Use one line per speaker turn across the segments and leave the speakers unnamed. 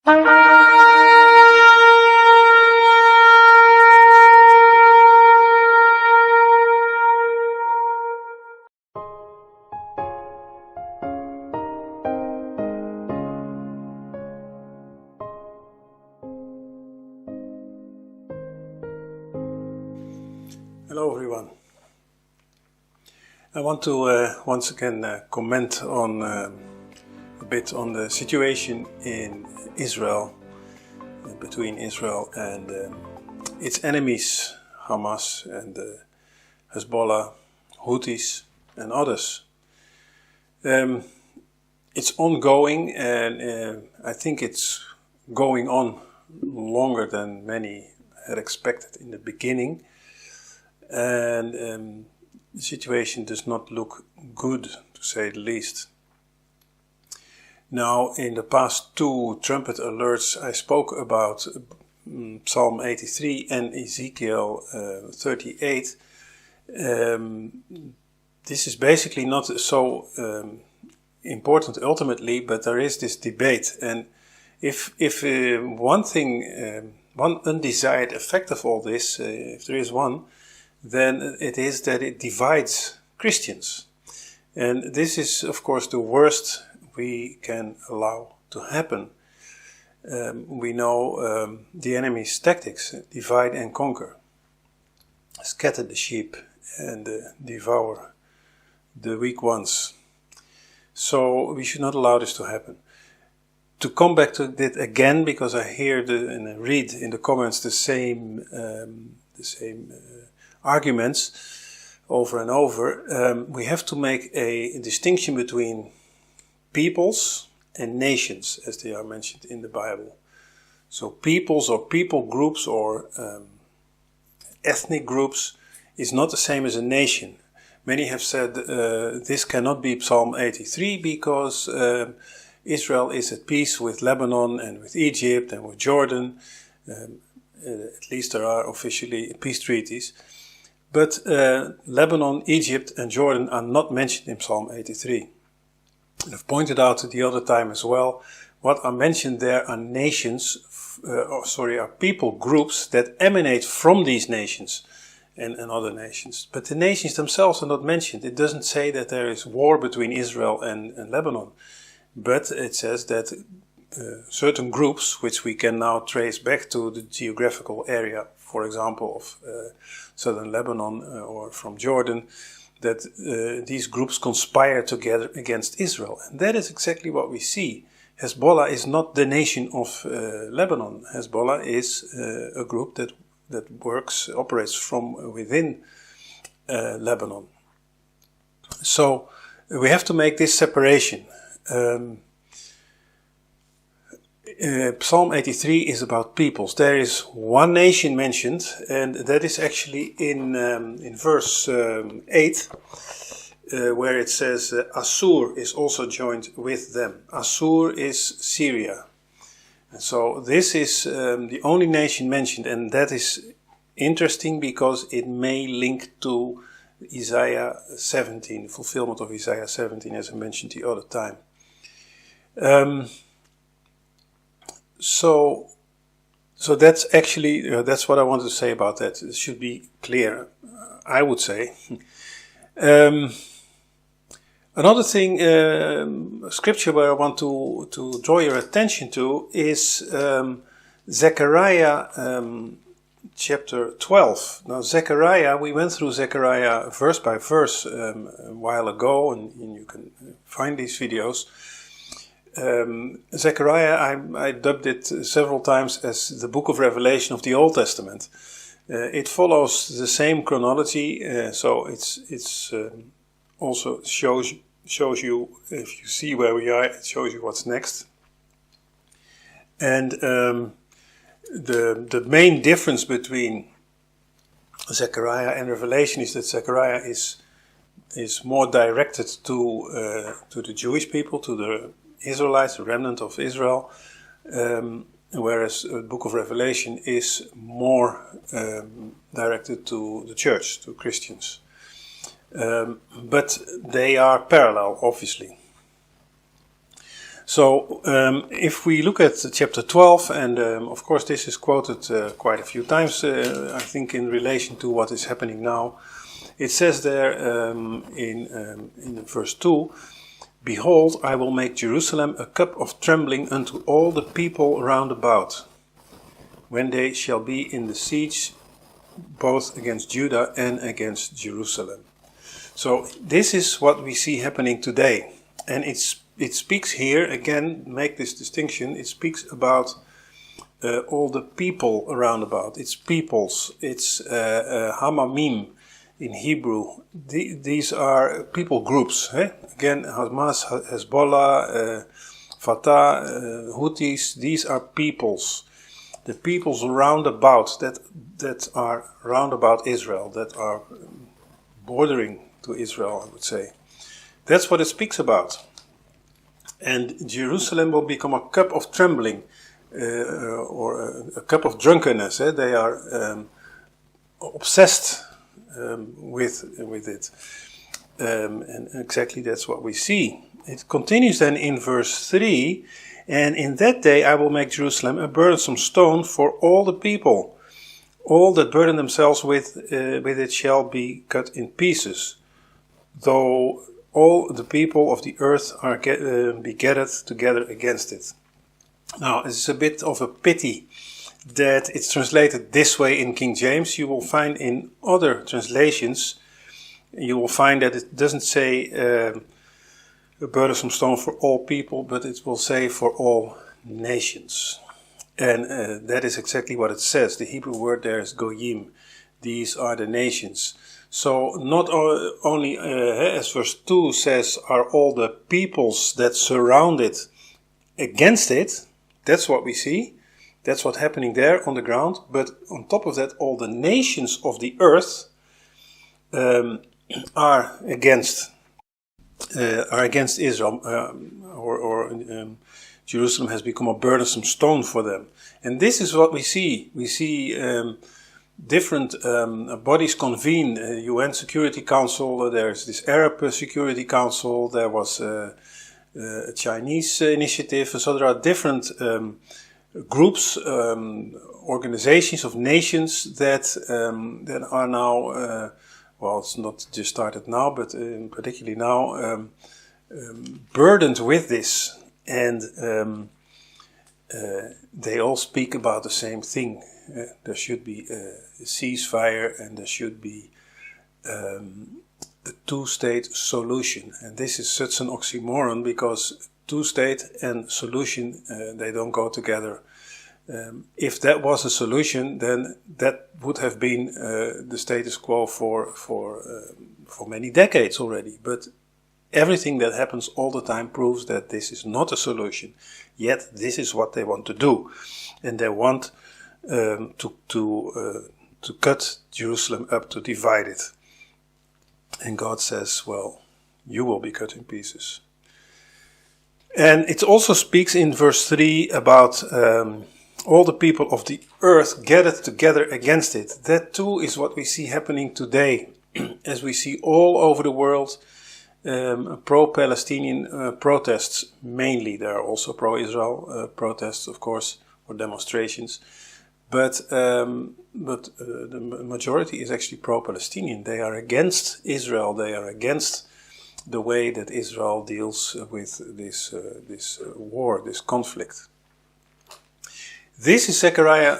Hello everyone. I want to once again comment on a bit on the situation in Israel, between Israel and its enemies, Hamas and Hezbollah, Houthis and others. It's ongoing, and I think it's going on longer than many had expected in the beginning. And the situation does not look good, to say the least. Now, in the past two Trumpet alerts, I spoke about Psalm 83 and Ezekiel 38. This is basically not so important ultimately, but there is this debate. And if one thing, one undesired effect of all this, if there is one, then it is that it divides Christians. And this is, of course, the worst we can allow to happen. We know the enemy's tactics: divide and conquer, scatter the sheep and devour the weak ones. So we should not allow this to happen. To come back to it again, because I hear and I read in the comments the same arguments over and over, we have to make a distinction between peoples and nations, as they are mentioned in the Bible. So peoples or people groups or ethnic groups is not the same as a nation. Many have said this cannot be Psalm 83 because Israel is at peace with Lebanon and with Egypt and with Jordan. At least there are officially peace treaties. But Lebanon, Egypt and Jordan are not mentioned in Psalm 83. And I've pointed out the other time as well, what are mentioned there are nations, are people groups that emanate from these nations and other nations. But the nations themselves are not mentioned. It doesn't say that there is war between Israel and Lebanon. But it says that certain groups, which we can now trace back to the geographical area, for example, of southern Lebanon or from Jordan, that these groups conspire together against Israel. And that is exactly what we see. Hezbollah is not the nation of Lebanon. Hezbollah is a group that operates from within Lebanon. So we have to make this separation. Psalm 83 is about peoples. There is one nation mentioned, and that is actually in verse 8, where it says Assur is also joined with them. Assur is Syria. And so this is the only nation mentioned, and that is interesting because it may link to Isaiah 17, the fulfillment of Isaiah 17, as I mentioned the other time. So that's actually, that's what I wanted to say about that. It should be clear, I would say. Another thing, scripture where I want to draw your attention to is Zechariah chapter 12. Now Zechariah, we went through Zechariah verse by verse a while ago, and you can find these videos. Zechariah, I dubbed it several times as the book of Revelation of the Old Testament. It follows the same chronology, so it's also shows you, if you see where we are, it shows you what's next. And the main difference between Zechariah and Revelation is that Zechariah is more directed to the Jewish people, to the Israelites, the remnant of Israel, whereas the book of Revelation is more directed to the church, to Christians. But they are parallel, obviously. So if we look at chapter 12, and of course this is quoted quite a few times, I think in relation to what is happening now, it says there in verse 2, "Behold, I will make Jerusalem a cup of trembling unto all the people round about, when they shall be in the siege both against Judah and against Jerusalem." So this is what we see happening today. And it speaks here, again, make this distinction, it speaks about all the people around about. It's peoples, it's hamamim in Hebrew. These are people groups. Again, Hamas, Hezbollah, Fatah, Houthis, these are peoples. The peoples round about that are round about Israel, that are bordering to Israel, I would say. That's what it speaks about. And Jerusalem will become a cup of trembling, or a cup of drunkenness. They are obsessed with it. And exactly that's what we see. It continues then in verse 3, "And in that day I will make Jerusalem a burdensome stone for all the people. All that burden themselves with it shall be cut in pieces, though all the people of the earth are be gathered together against it." Now, it's a bit of a pity that it's translated this way in King James. You will find in other translations, you will find that it doesn't say a burdensome stone for all people, but it will say for all nations. And that is exactly what it says. The Hebrew word there is goyim. These are the nations. So not only, as verse 2 says, are all the peoples that surround it against it. That's what we see. That's what's happening there on the ground. But on top of that, all the nations of the earth are against Israel, Jerusalem has become a burdensome stone for them. And this is what we see. We see different bodies convene, UN Security Council, there's this Arab Security Council, there was a Chinese initiative, so there are different groups, organizations of nations that are now, well, it's not just started now, but particularly now, burdened with this. And they all speak about the same thing. There should be a ceasefire, and there should be a two-state solution. And this is such an oxymoron, because two-state and solution, they don't go together. If that was a solution, then that would have been the status quo for many decades already. But everything that happens all the time proves that this is not a solution. Yet this is what they want to do, and they want to cut Jerusalem up, to divide it. And God says, well, you will be cut in pieces. And it also speaks in verse 3 about all the people of the earth gathered together against it. That too is what we see happening today, as we see all over the world. Pro-Palestinian protests, mainly. There are also pro-Israel protests, of course, or demonstrations. But the majority is actually pro-Palestinian. They are against Israel. They are against the way that Israel deals with this war, this conflict. This is Zechariah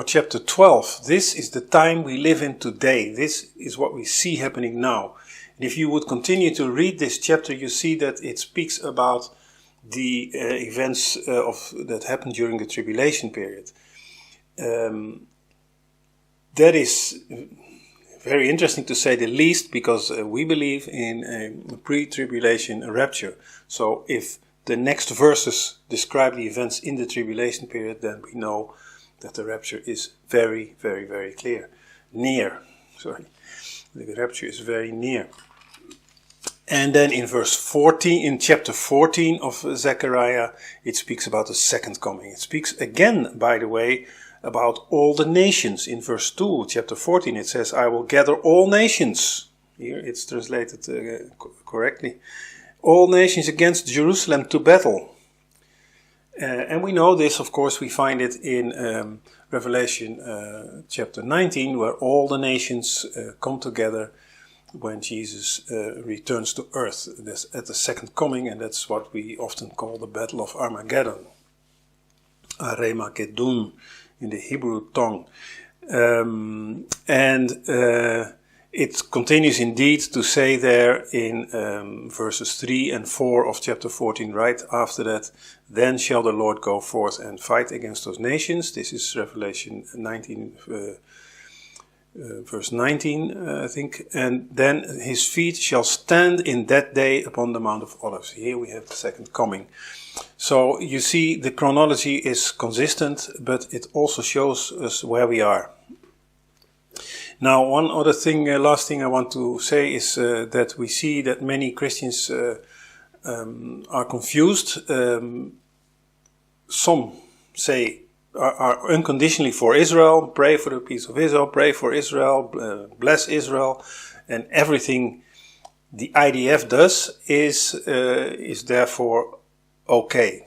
chapter 12. This is the time we live in today. This is what we see happening now. And if you would continue to read this chapter, you see that it speaks about the events that happened during the tribulation period. That is very interesting to say the least, because we believe in a pre-tribulation rapture. So if the next verses describe the events in the tribulation period, then we know that the rapture is very, very, very clear. The rapture is very near. And then in chapter 14 of Zechariah, it speaks about the second coming. It speaks again, by the way, about all the nations. In verse 2, chapter 14, it says, I will gather all nations. Here it's translated correctly. all nations against Jerusalem to battle. And we know this, of course, we find it in Revelation chapter 19, where all the nations come together when Jesus returns to earth. That's at the second coming, and that's what we often call the Battle of Armageddon. Armageddon in the Hebrew tongue. It continues indeed to say there in verses 3 and 4 of chapter 14, right after that, then shall the Lord go forth and fight against those nations. This is Revelation 19, verse 19, I think. And then his feet shall stand in that day upon the Mount of Olives. Here we have the second coming. So you see the chronology is consistent, but it also shows us where we are. Now, one other thing, last thing I want to say is that we see that many Christians are confused. Some say are unconditionally for Israel, pray for the peace of Israel, pray for Israel, bless Israel, and everything the IDF does is therefore okay.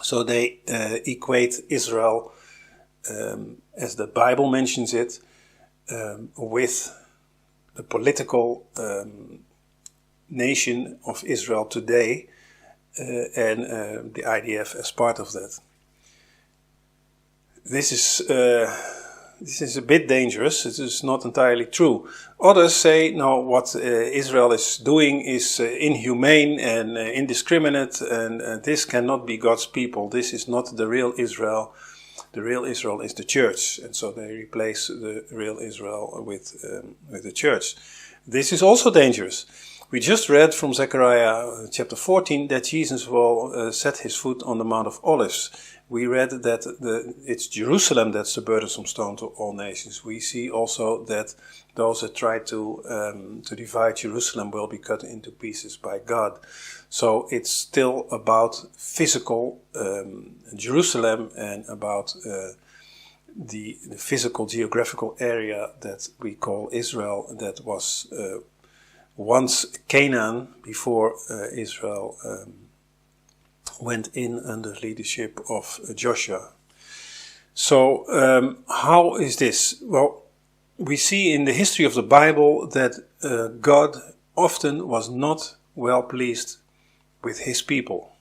So they equate Israel, as the Bible mentions it, with the political nation of Israel today, and the IDF as part of that. This is a bit dangerous. It is not entirely true. Others say, no, what Israel is doing is inhumane and indiscriminate, and this cannot be God's people. This is not the real Israel. The real Israel is the church, and so they replace the real Israel with the church. This is also dangerous. We just read from Zechariah chapter 14 that Jesus will set his foot on the Mount of Olives. We read that it's Jerusalem that's the burdensome stone to all nations. We see also that those that try to divide Jerusalem will be cut into pieces by God. So it's still about physical Jerusalem and about the physical geographical area that we call Israel, that was once Canaan before Israel went in under leadership of Joshua. So how is this? Well, we see in the history of the Bible that God often was not well pleased with his people.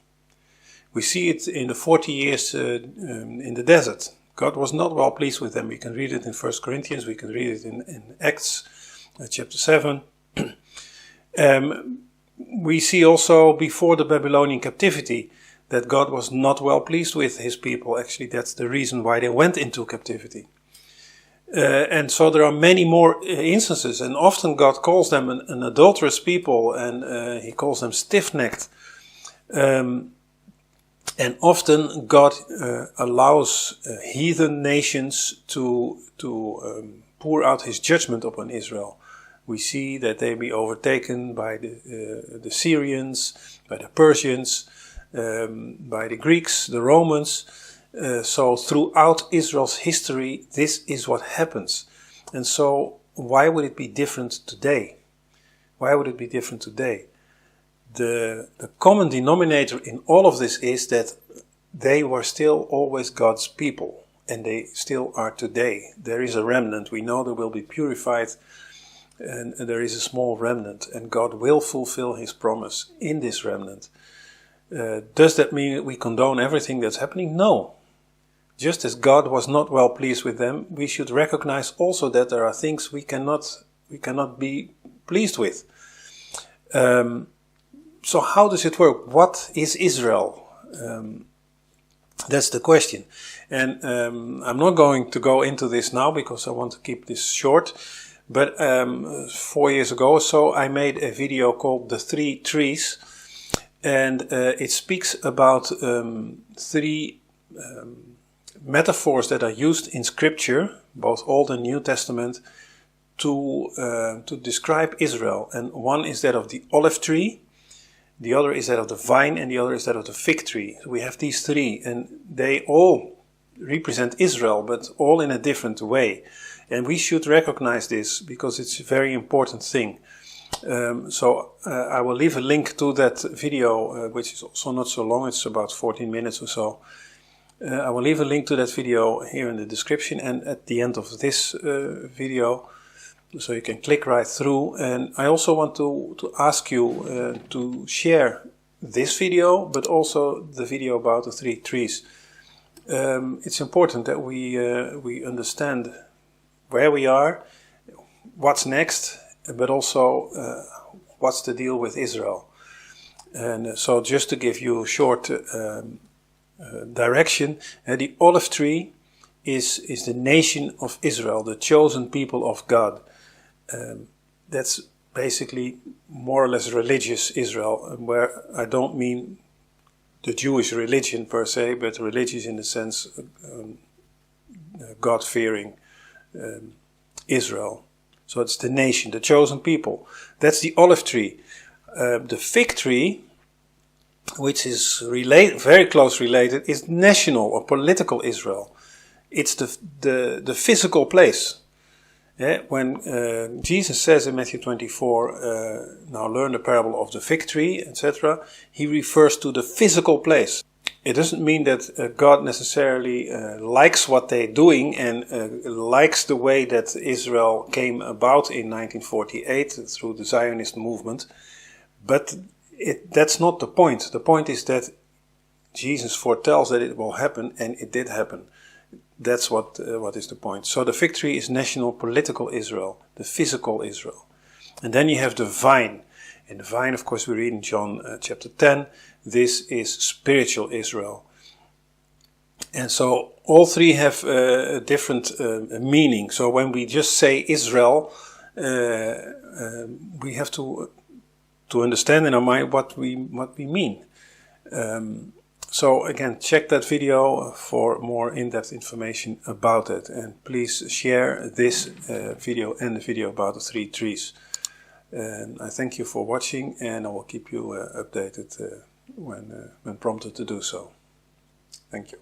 We see it in the 40 years in the desert. God was not well pleased with them. We can read it in 1 Corinthians, we can read it in Acts chapter 7. We see also before the Babylonian captivity that God was not well pleased with his people. Actually, that's the reason why they went into captivity. And so there are many more instances, and often God calls them an adulterous people, and he calls them stiff-necked. And often God allows heathen nations to pour out his judgment upon Israel. We see that they be overtaken by the Syrians, by the Persians, by the Greeks, the Romans. So throughout Israel's history, this is what happens. And so why would it be different today? Why would it be different today? The common denominator in all of this is that they were still always God's people, and they still are today. There is a remnant. We know they will be purified, and there is a small remnant, and God will fulfill his promise in this remnant. Does that mean that we condone everything that's happening? No. Just as God was not well pleased with them, we should recognize also that there are things we cannot be pleased with. So how does it work? What is Israel? That's the question. And I'm not going to go into this now because I want to keep this short. But 4 years ago or so, I made a video called The Three Trees. And it speaks about three metaphors that are used in Scripture, both Old and New Testament, to describe Israel. And one is that of the olive tree, the other is that of the vine, and the other is that of the fig tree. So we have these three, and they all represent Israel, but all in a different way. And we should recognize this because it's a very important thing. I will leave a link to that video, which is also not so long, it's about 14 minutes or so. I will leave a link to that video here in the description and at the end of this video, so you can click right through. And I also want to ask you to share this video, but also the video about the 3 trees. It's important that we understand where we are, what's next, but also what's the deal with Israel. And so just to give you a short direction, the olive tree is the nation of Israel, the chosen people of God. That's basically more or less religious Israel, where I don't mean the Jewish religion per se, but religious in the sense God-fearing Israel. So it's the nation, the chosen people. That's the olive tree. The fig tree, which is very close related, is national or political Israel. It's the physical place. Yeah? When Jesus says in Matthew 24, now learn the parable of the fig tree, etc., he refers to the physical place. It doesn't mean that God necessarily likes what they're doing and likes the way that Israel came about in 1948 through the Zionist movement, but that's not the point. The point is that Jesus foretells that it will happen, and it did happen. That's what is the point. So the fig tree is national political Israel, the physical Israel. And then you have the vine. And the vine, of course, we read in John chapter 10. This is spiritual Israel. And so all three have a different meaning. So when we just say Israel, we have to understand in our mind what we mean. So again, check that video for more in-depth information about it. And please share this video and the video about the 3 trees. And I thank you for watching, and I will keep you updated when prompted to do so. Thank you.